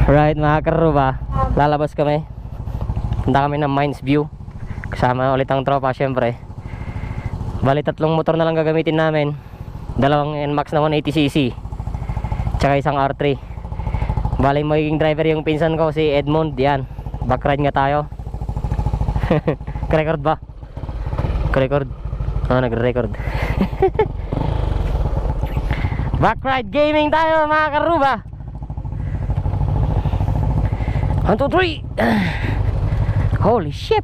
Right mga karuba, lalabas kami. Punta kami ng Mines View. Kasama ulit ang tropa syempre. Bali 3 motor na lang gagamitin namin. 2 NMAX na 180cc, tsaka isang R3. Bali magiging driver yung pinsan ko, si Edmond. Yan, backride nga tayo. Record ba? Record? Nagre-record. Backride gaming tayo mga karuba. 1, 2, 3. Holy shit.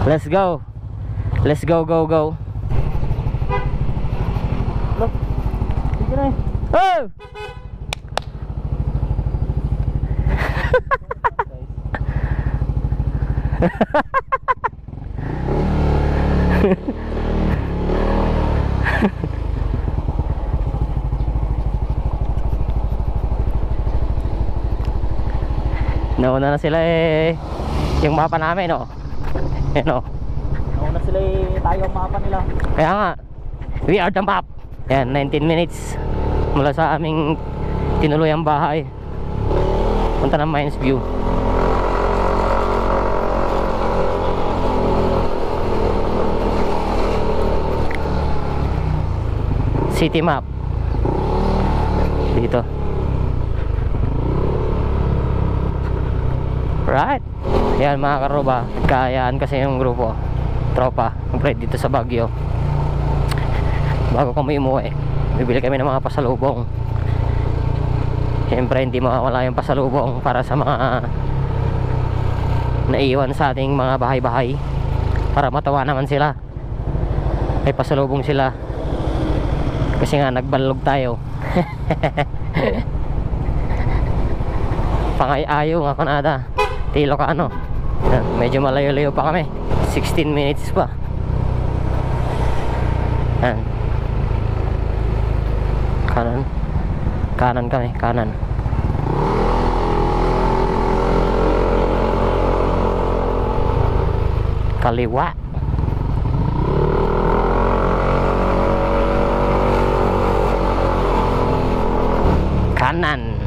Let's go. Let's go, go, go. Oh! Nauna na sila eh. Yung mapa namin, no? Ano? Nauna sila eh, tayo ang mapa nila. Kaya nga, we are the map. Yan, 19 minutes mula sa aming tinuluyang bahay. Punta ng Mines View. City map. Dito. Right. Yan mga karuba, kayaan kasi yung grupo tropa dito sa Baguio. Bago kami umuwi, bibili kami ng mga pasalubong. Siyempre hindi mawawala yung pasalubong para sa mga naiwan sa ating mga bahay-bahay, para matawa naman sila. May pasalubong sila kasi nga nagbalog tayo. Pangay-ayo nga kunada. Tilo ka ano. Yan, medyo malayo-layo pa kami. 16 minutes pa. Yan. Kanan. Kanan kami, kanan. Kaliwa. Kanan.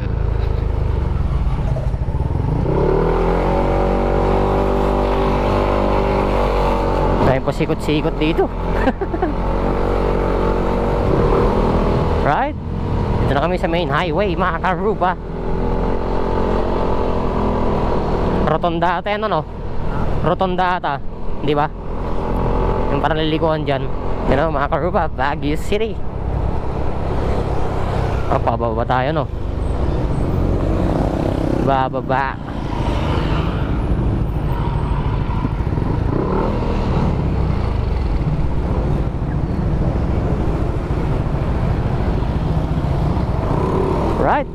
Dahil pasikot-sikot dito. Right? Dito na kami sa main highway mga karuba. Rotonda ata yan, ano? Rotonda ata, di ba? Yung parang lilikuan dyan. You know, mga karuba, Baguio City. Pababa tayo, no? Bababa. Right.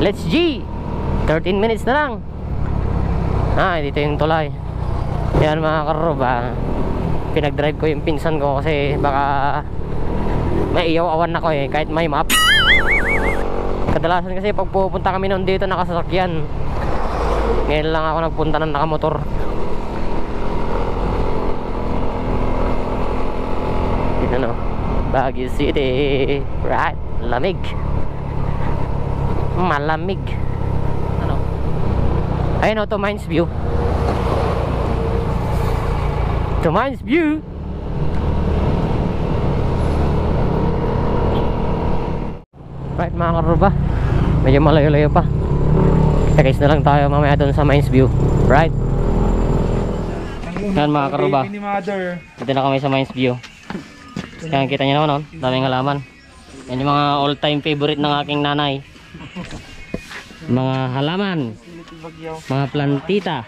Let's G. 13 minutes na lang. Dito yung tulay. Yan mga karuba, pinag-drive ko yung pinsan ko kasi baka maiyaw-awan ako eh, kahit may map. Kadalasan kasi pag pupunta kami noon dito nakasasakyan. Ngayon lang ako nagpunta ng nakamotor. Yun ano, Baguio City. Right, lamig. Malamig. Ano? Ayun o, to Mines View. To Mines View. Right mga karuba, medyo malayo-layo pa. Kita-kits na lang tayo mamaya doon sa Mines View. Right. Yan mga karuba, dito na kami sa Mines View. Yan, kita nyo naman, daming halaman. Yan yung mga all time favorite ng aking nanay. Mga halaman, mga plantita.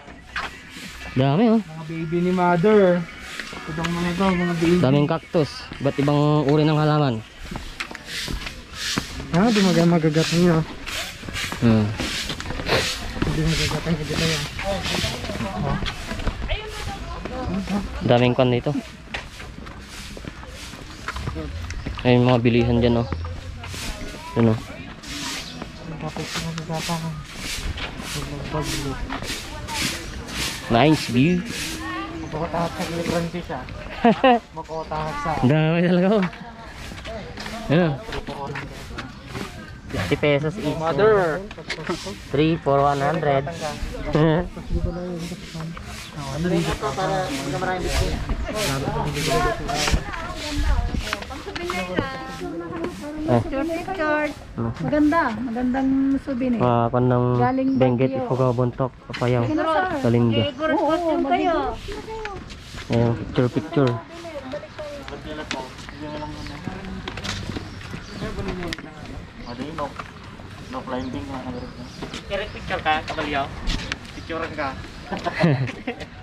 Dami oh. Mga baby ni mother. Itong mga ito, mga baby. Daming cactus, ba't ibang uri ng halaman. Di magagat niyo. Di magagatan ka dito yan. Daming kon dito. Ayun mga bilihan dyan oh. Yun oh. Nice view. Makotahak sa Gilipran Fish ah. Makotahak sa. Dami talaga oh. Ano? 50 pesos each. Mother. 3 for 100. Picture. Magandang souvenir. Kung ng Galing Benguet, Baguio. Ifugao, Bontoc, Apayao, Sir. Kalinga. Oo, kayo. Ayan, picture. No climbing na. Picture ka, kabalyaw. Picturean ka.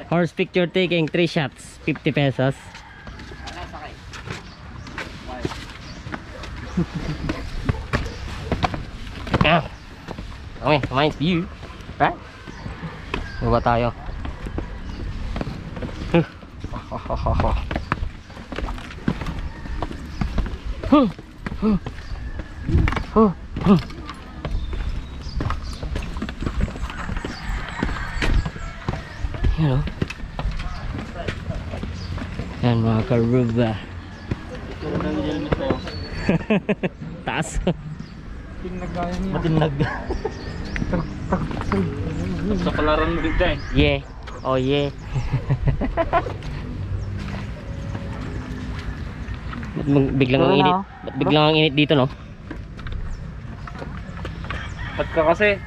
Horse picture taking, 3 shots, 50 pesos. Ah. Okay, nice view. Right? Baba tayo. Yan o. Yan mga karuba. Taas. Pinagaya niya. Matinag. Sa palaran mo din tayo. Yeah. Oh yeah. Biglang ang init. Ba't biglang ang init dito, no? Ba't ka kasi?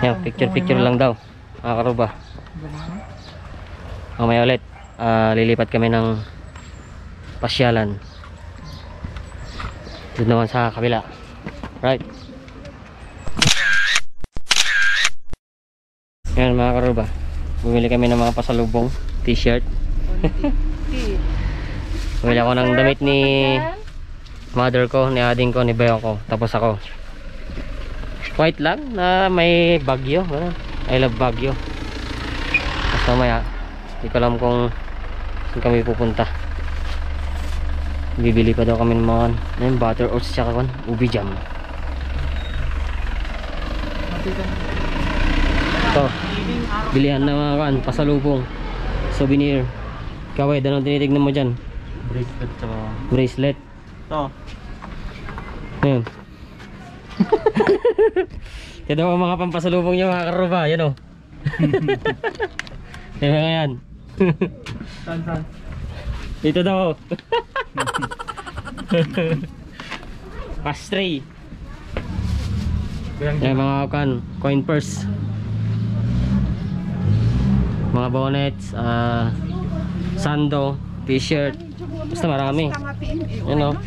Yan, picture lang daw. Mga karuba. Mamaya ulit. Lilipat kami ng pasyalan. Doon naman sa kabila. Right. Yan mga karuba. Bumili kami ng mga pasalubong. T-shirt. Bumili ako ng damit ni mother ko, ni ading ko, ni bayo ko. Tapos ako. White lang na may Baguio. I love Baguio. Tapos mamaya, hindi ko alam kung saan kami pupunta. Bibili pa daw kami ng mga butter oats tsaka ubi jam. Ito, bilihan na mga pasalubong, souvenir. Kaway, anong tinitignan mo dyan? Bracelet sa Bracelet. ito. Ayun. Ito daw ang mga pampasalubong nyo mga karuba. Yan o. Yan mga yan. Saan? Dito daw. Pastry. Yan mga coin purse. Mga bonnets, sando, t-shirt. Basta marami. Yan o.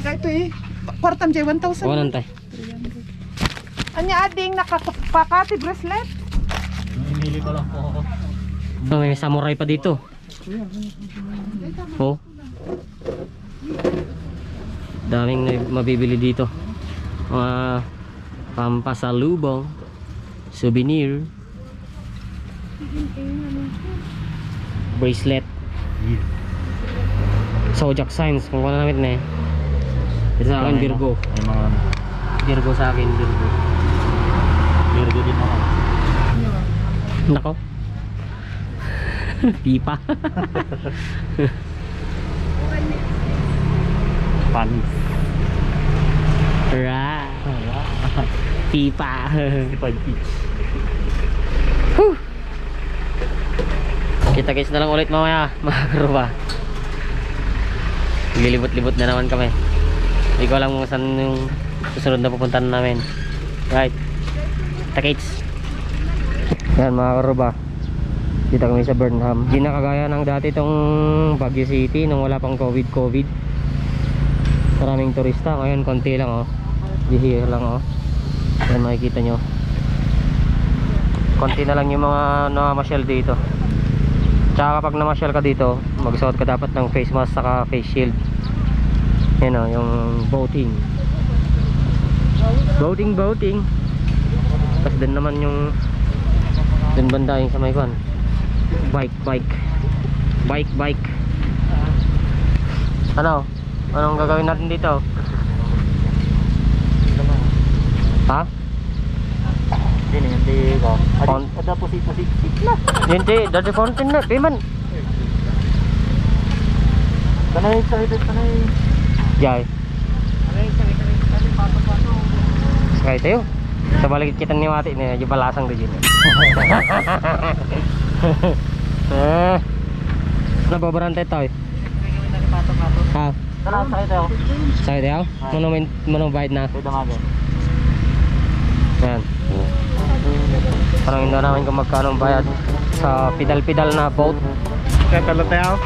Ito eh. Kwartam jay 1,000. Kuha tay. Anya ading nakapakati bracelet. Hinili ko lang po ako. May samurai pa dito. Oh. Daming mabibili dito. Mga pampasalubong, souvenir, bracelet, zodiac signs kung ano namin na eh. Ito sa akin Virgo. May mga Virgo sa akin, Virgo. Virgo din ako. Nako. Pipa. Panis. Ra. Pipa. 55 each. Kita-kits na lang ulit mamaya, mga karuba. Lilibot-libot na naman kami. Hindi ko alam kung saan yung susunod na pupuntahan namin. Right. Kita-kits. Yan mga karuba. Dito kami sa Burnham. Hindi na kagaya ng dati itong Baguio City nung wala pang COVID. Maraming turista. Ngayon konti lang oh. Bihira lang oh. Yan makikita nyo. Konti na lang yung mga namamasyal dito. Tsaka kapag namasyal ka dito, magsuot ka dapat ng face mask saka face shield. Yan o, yung boating. Boating. Tapos din naman yung dun banda yung sa may kwan. Bike. Ano? Anong gagawin natin dito? Ha? Hindi ko. Ada pusit na. Hindi, dari fountain na, piman. Tanay, excited, tanay. Jay. Sakay tayo. Sa balik kita ni Mati ni medyo balasang din. Nababarante tayo. Ha. Tara, sakay tayo. Sakay tayo. Mano bayad na. Pwede damagan. Ayan. Parang hindi namin kung magkano ang bayad sa pidal-pidal na boat. Kaya talo tayo.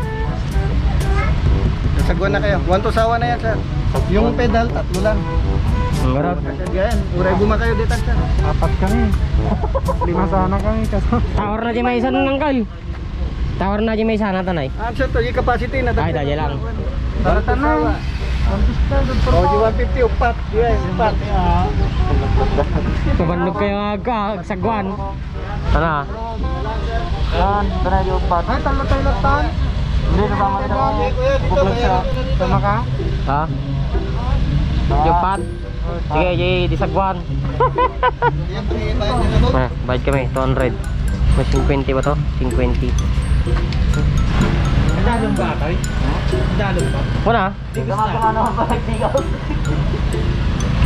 Sagwan na kayo. 1 to sawa na yan, sir. Yung pedal, 3 lang. Ang garap. Yan, uray buma kayo dito, sir. 4 kami. 5 sana kami. Tower na di may isa nung angkal. Tower na di may isa na tanay. Sir, to yung capacity na. Ay, dahil lang. Para tanay. Oh, di 150 upat. Yes, upat. Pabandog kayo agka, sagwan. Tana. Yan, tanay di upat. Ay, talo tayo latan. Hindi, kasama ka na. Buklag siya. Tama ka? Ha? Jupat. Sige, di sagwan. Bayad kami, 200. May 50 ba to? 50. Dalong ba tayo? Dalong ba? Wala. Gumagawa naman ba nagtigaw?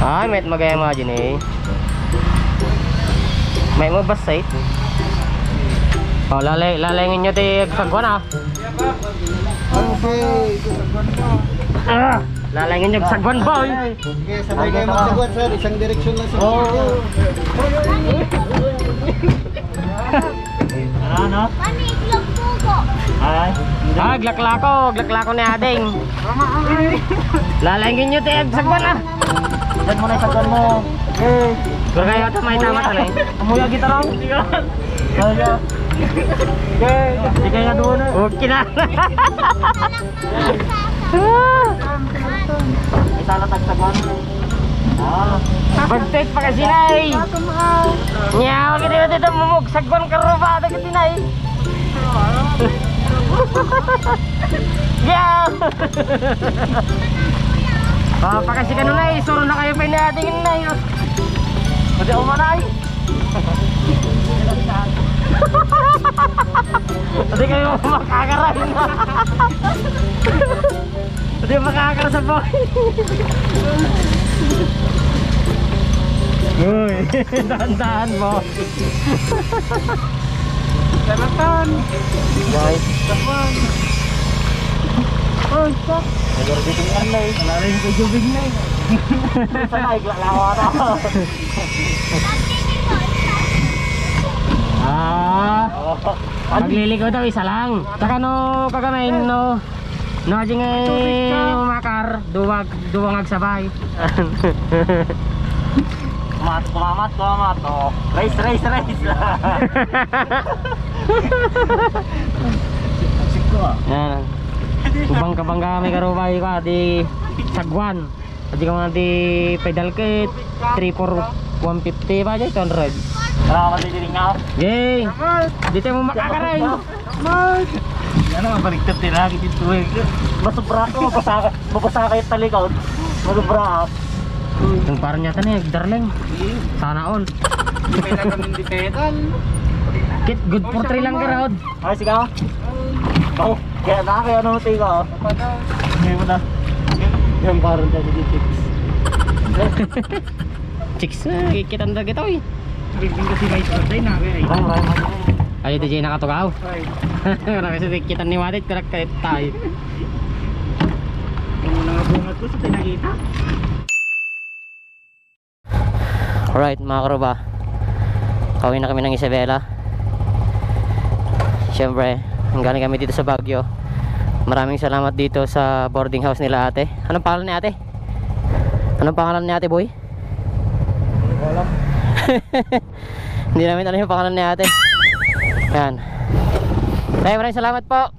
Ay, may magaya mo dyan eh. May mo basay. Oh, lalengin nyo tayo sagwan ah. Okay. Lalengin nyo sagwan boy. Sige, sabay kayo magsagwan, sir. Isang direksyon lang sa Ano? Ay. Ah, glaklako ni Ading. Lalengin nyo tayo sagwan ah. Diyan mo na yung sagwan mo. Okay. Pero kayo ito may tama tanay. Umuya kita raw. Kaya. Okay. Sige nga doon na. Okay na. May talatag sagwan. Bagtit pa kasi nay. Nyaw, kita ba dito mumug sagwan karubado kita nay. Nyaw. Pa kasi ganun nay, suro na kayo pa inatingin nay. Pwede ako manay. Hindi kayo makakaray na. Hindi makakar sa boy. Uy, dahan-dahan mo. Salatan. Guys, Oh, stop. Nagorbiting yan na eh. Nalarin ko jubig na eh. Sana iglalawa na. Magliligaw daw isa lang. Saka no kagamay no aji ngay umakar duwang agsabay. Kumamat. Oh. Race. Sik ko ah. Yan. Ubang kabangga kami karubay ka di sagwan. Aji ka mga di pedal kit 3 4 150 ba dyan 200. Tara ka matidiring nga. Yay! Dito mo makakaray. Ano nga baligtad din lagi dito eh. Masubra ako, mabasa kayo talikod. Masubra ako. Yung parang yata na darling. Sana all. Hindi pa lang kami hindi pedal. Kit good for 3 lang ka Rod. Ay, sigaw. Oh, kaya ano tayo ka oh. Ngayon mo na. Yung parang tayo di chicks. Chicks kikitan na kita eh. Biging kasi may birthday na kaya. Ay DJ nakatugaw. Kasi kitan ni Wadit karak kahit tayo. Yung mga bungat ko sa pinakita. Alright mga karuba, kawin na kami ng Isabela. Siyempre galing kami dito sa Baguio. Maraming salamat dito sa boarding house nila ate. Anong pangalan ni ate? Anong pangalan ni ate boy? Wala. Hindi namin alam yung pangalan ni ate. Yan. Maraming salamat po.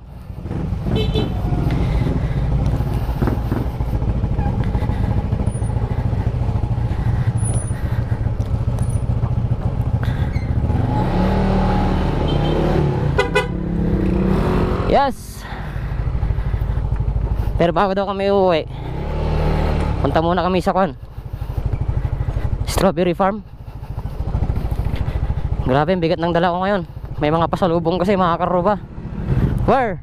Yes. Pero bago daw kami uuwi, punta muna kami sa Strawberry Farm. Grabe, bigat ng dala ko ngayon. May mga pasalubong kasi mga karuba. Where?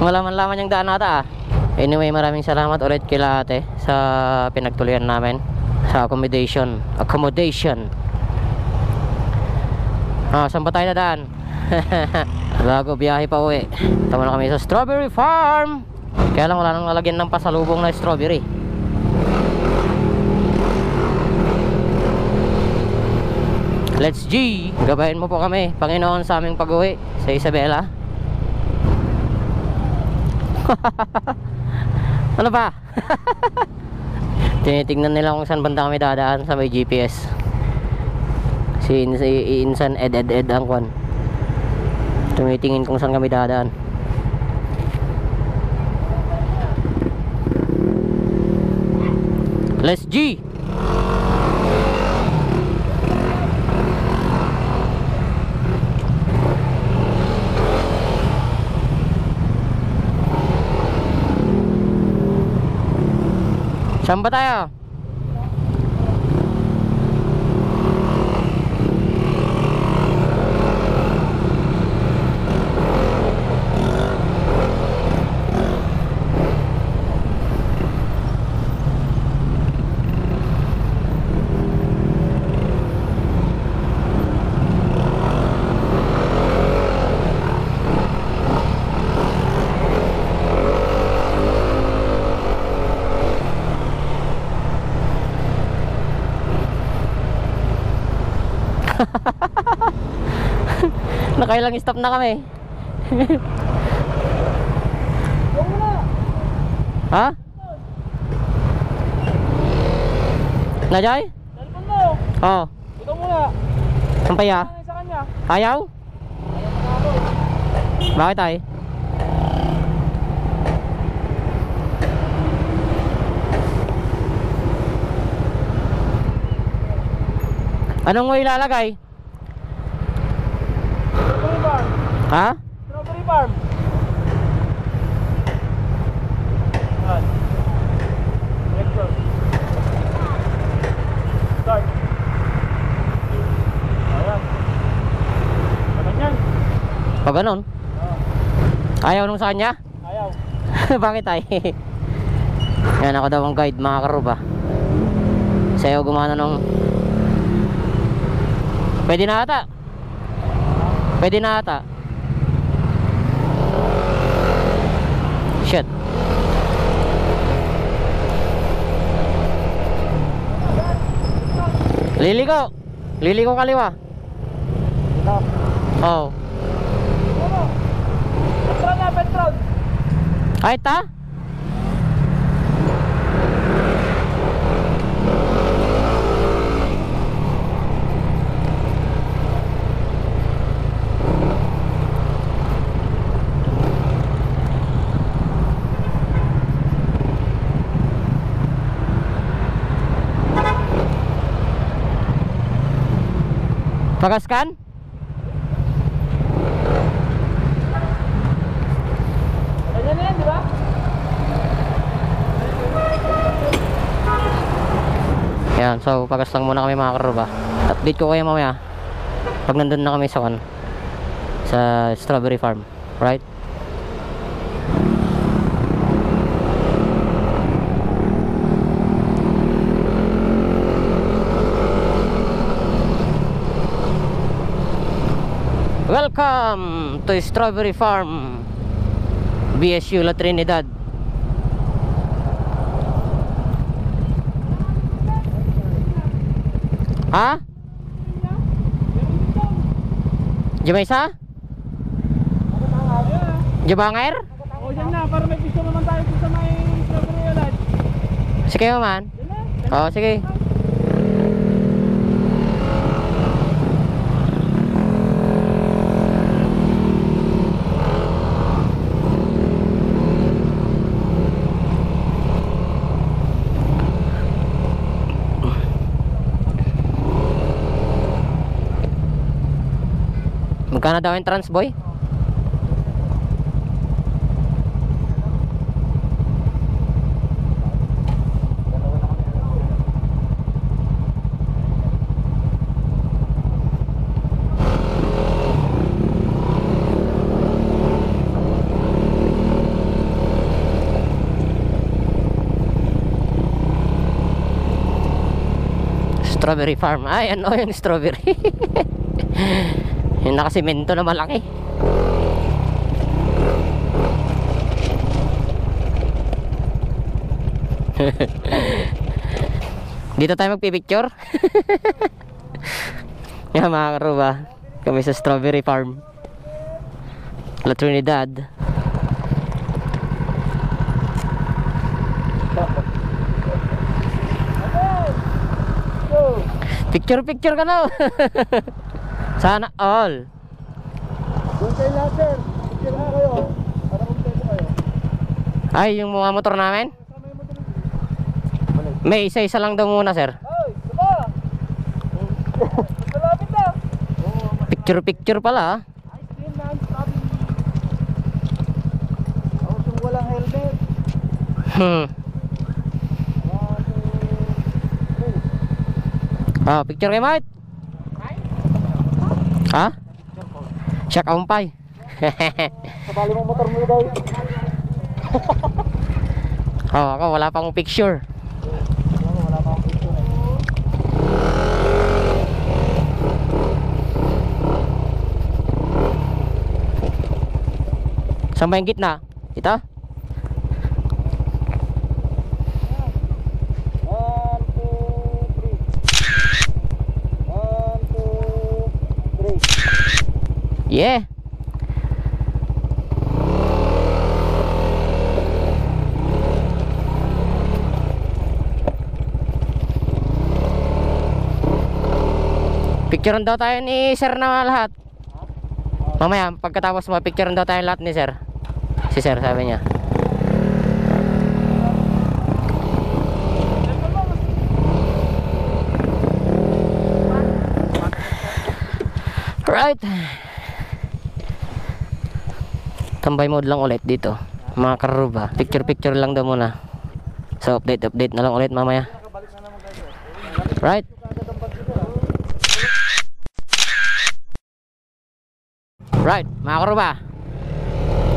Malaman-laman yung daan nata ah. Anyway, maraming salamat ulit kila ate sa pinagtuloyan namin sa accommodation. Saan pa tayo dadaan? Bago biyahe pa uwi. Tama na kami sa strawberry farm. Kaya lang wala nang lalagyan ng pasalubong na strawberry. Let's G! Gabayan mo po kami, Panginoon, sa aming pag-uwi sa Isabela. Ano ba? Tinitignan nila kung saan banda kami dadaan sa may GPS. Si Insan Ed ang kwan. Tumitingin kung saan kami dadaan. Let's G! Saan ba tayo? Nakailang stop na kami. Ha? Najay? Telepon mo. Oo. Ito muna. Sampay ah? Sa kanya. Ayaw? Bakit ay? Anong mo ilalagay? Strawberry farm. Ha? Strawberry farm. Yan. Record. Start. Ayan. Ganun yan. Pag ganon? Ayaw nung sa kanya? Ayaw. Bakit ay? Yan, ako daw ang guide mga karuba. Sa'yo gumana nung pwede na ata. Pwede na ata. Shit. Liliko. Liliko kaliwa. Ito. Oh. Petron na, Petron. Ay ta? Pagaskan? Ganyan na yan, di ba? Yan, so pagas lang muna kami mga karuba. Update ko kayo mamaya pag nandun na kami sa strawberry farm, right? Welcome to Strawberry Farm, BSU La Trinidad. Ha? Jamaysa? Jabanger? O, dyan na, para may piso naman tayo sa may strawberry ulit. Sige man. Oo, sige. Magkano daw yung transboy? Strawberry farm. Ay, ano yung strawberry? Yung nakasimento na malaki. Dito tayo magpipicture. Yan mga karuba, kami sa strawberry farm, La Trinidad. Picture ka na. Sana all. Doon kayo lahat, sir. Picture na kayo. Para kumpleto kayo. Ay, yung mga motor namin? May isa-isa lang daw muna, sir. Ay, diba? Malapit na. Picture pala, ah. Ice cream na, sabi. Ako yung walang helmet. Ah, picture kayo, mate. Ha? Siya kaumpay. Sabali mo motor mo daw. Oh, ako wala pang picture. Wala pa akong picture eh. Saan ba yung gitna? Ito? 1, 2, 3. 1, 2, 3. Yeah. Picturean daw tayo ni sir na lahat. Mamaya pagkatapos mo picturean daw tayo lahat ni sir. Si sir sabi niya. Right. Tambay mode lang ulit dito mga karuba. Picture lang daw muna. So update na lang ulit mamaya. Right. Right, mga karuba.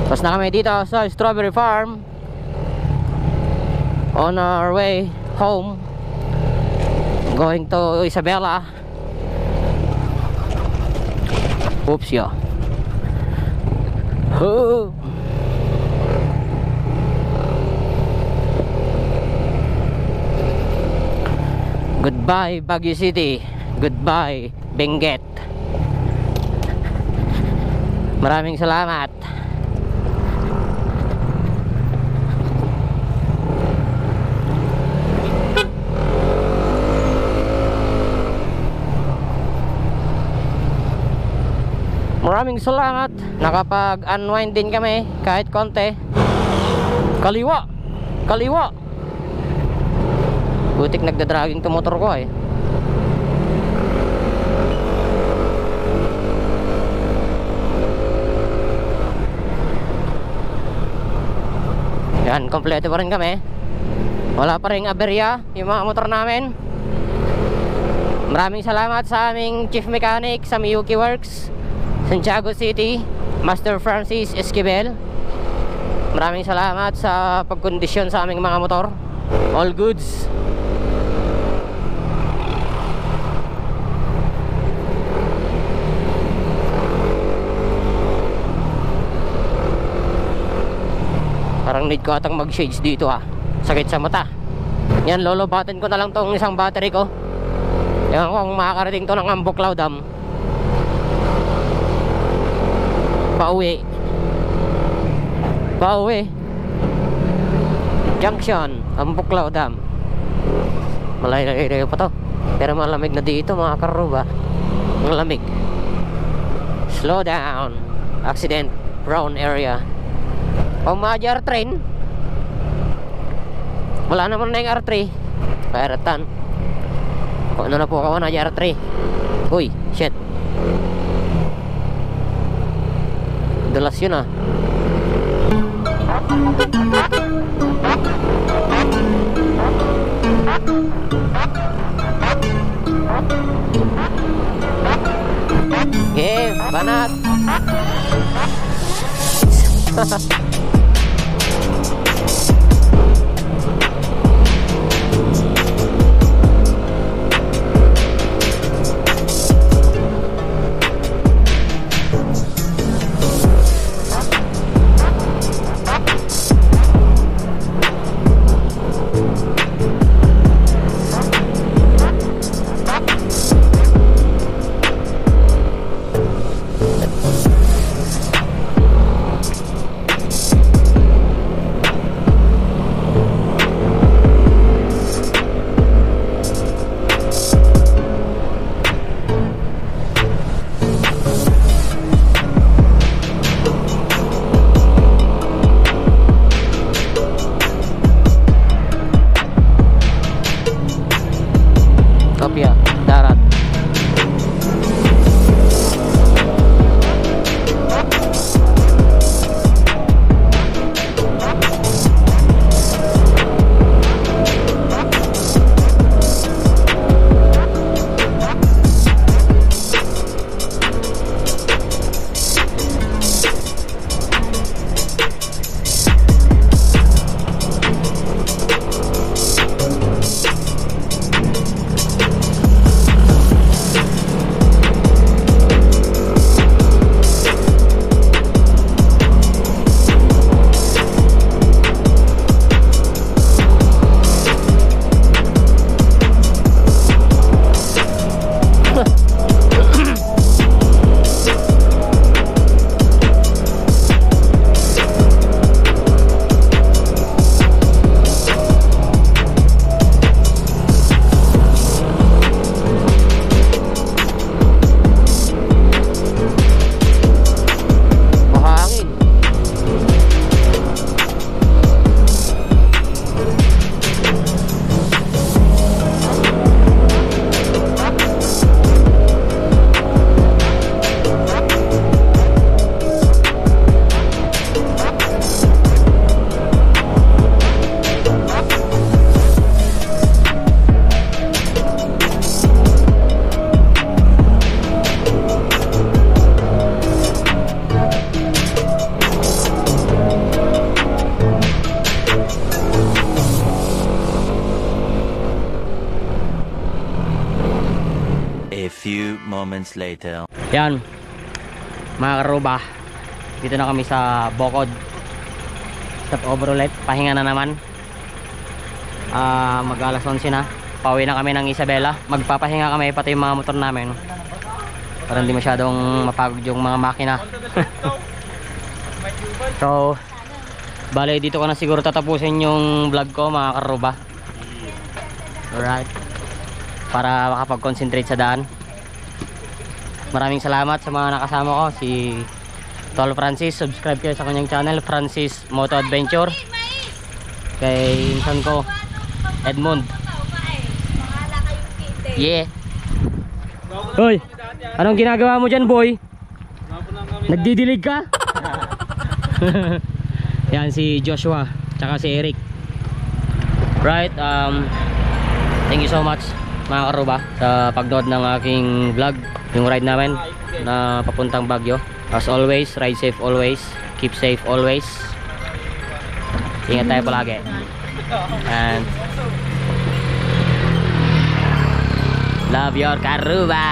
Tapos na kami dito sa strawberry farm. On our way home, going to Isabela. Oops, yeah. Oh. Goodbye Baguio City. Goodbye Benguet. Maraming salamat. Maraming salamat. Nakapag-unwind din kami kahit konti. Kaliwa. Butik nagdadragging to motor ko eh. Yan, kompleto pa rin kami. Wala pa rin aberya yung mga motor namin. Maraming salamat sa aming chief mechanic sa Miyuki Works, Santiago City, Master Francis Esquivel. Maraming salamat sa pagkondisyon sa aming mga motor. All goods. Parang need ko atang mag-shades dito ah. Sakit sa mata. Yan, lolobatin ko na lang tong isang battery ko. Yan kung makakarating to ng Ambuklaw Dam. Pauwi Junction, Ambuklaw Dam. Malayo pa to. Pero malamig na dito mga karuba. Malamig. Slow down. Accident prone area. Kung ma-JR train, wala naman na yung R3. Pairatan. Kung ano na po ako na JR3. Uy, shit. Dulas yun ah. Okay, banat. few moments later. Yan, mga karuba, dito na kami sa Bocod. Stop over ulit, pahinga na naman. Mag alas 11 na, pauwi na kami ng Isabela. Magpapahinga kami pati yung mga motor namin para hindi masyadong mapagod yung mga makina. So bale, dito ko na siguro tatapusin yung vlog ko, mga karuba. Alright, para makapag-concentrate sa daan. Maraming salamat sa mga nakasama ko. Si Tol Francis, subscribe kayo sa kanyang channel, Francis Moto Adventure. Kay insan ko, Edmond. Yeah. Hoy, anong ginagawa mo dyan, boy? Nagdidilig ka? Yan si Joshua, tsaka si Eric. Right, thank you so much, mga karuba, sa pagnood ng aking vlog, yung ride namin na papuntang Baguio. As always, ride safe always, keep safe always, ingat tayo palagi, and love your karuba.